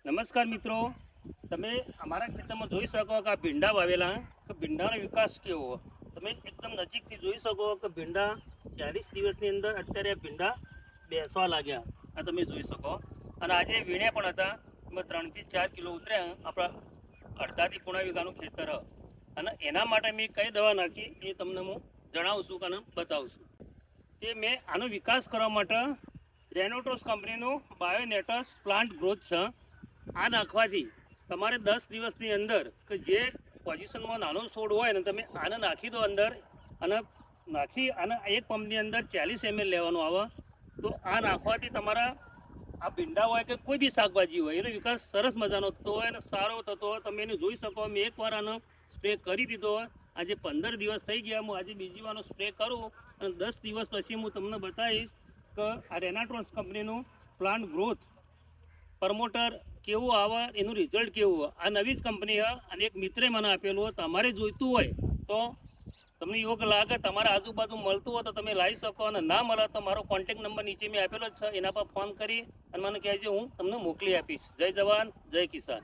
નમસ્કાર મિત્રો, તમે અમારા ખેતરમાં જોઈ શકો કે આ ભીંડા વાવેલા કે ભીંડાનો વિકાસ કેવો. તમે એકદમ નજીકથી જોઈ શકો કે ભીંડા 40 દિવસની અંદર અત્યારે ભીંડા બેસવા લાગ્યા. આ તમે જોઈ શકો. અને આજે વીણ્યા પણ હતા. એમાં 3 થી 4 કિલો ઉતર્યા. આપણા અડધાથી પોણા વીઘાનું ખેતર. અને એના માટે મેં કઈ દવા નાખી એ તમને હું જણાવું છું અને બતાવું છું. કે મેં આનો વિકાસ કરવા માટે રેનોટોસ કંપનીનું બાયોનેટસ પ્લાન્ટ ગ્રોથ છે. આ નાખવાથી તમારે 10 દિવસની અંદર કે જે પોઝિશનમાં નાનો છોડ હોય ને તમે આને નાખી દો અંદર, અને નાખી અને એક પંપની અંદર 40 ml લેવાનું આવે. તો આ નાખવાથી તમારા આ ભીંડા હોય કે કોઈ બી શાકભાજી હોય એનો વિકાસ સરસ મજાનો થતો હોય અને સારો થતો હોય. તમે એને જોઈ શકો. મેં એકવાર આનો સ્પ્રે કરી દીધો હોય. આજે 15 દિવસ થઈ ગયા. હું આજે બીજી વારનો સ્પ્રે કરું અને 10 દિવસ પછી હું તમને બતાવીશ કે આ રેનાટ્રોસ કંપનીનું પ્લાન્ટ ગ્રોથ પ્રમોટર કેવું આવે, એનું રિઝલ્ટ કેવું હોય. આ નવી જ કંપની છે અને એક મિત્રે મને આપેલું હોય. તમારે જોઈતું હોય તો તમને યોગ્ય લાગે, તમારા આજુબાજુ મળતું હોય તો તમે લાવી શકો, અને ના મળે તો મારો કોન્ટેક્ટ નંબર નીચે મેં આપેલો જ છે. એના પર ફોન કરી અને મને કહેજો, હું તમને મોકલી આપીશ. જય જવાન, જય કિસાન.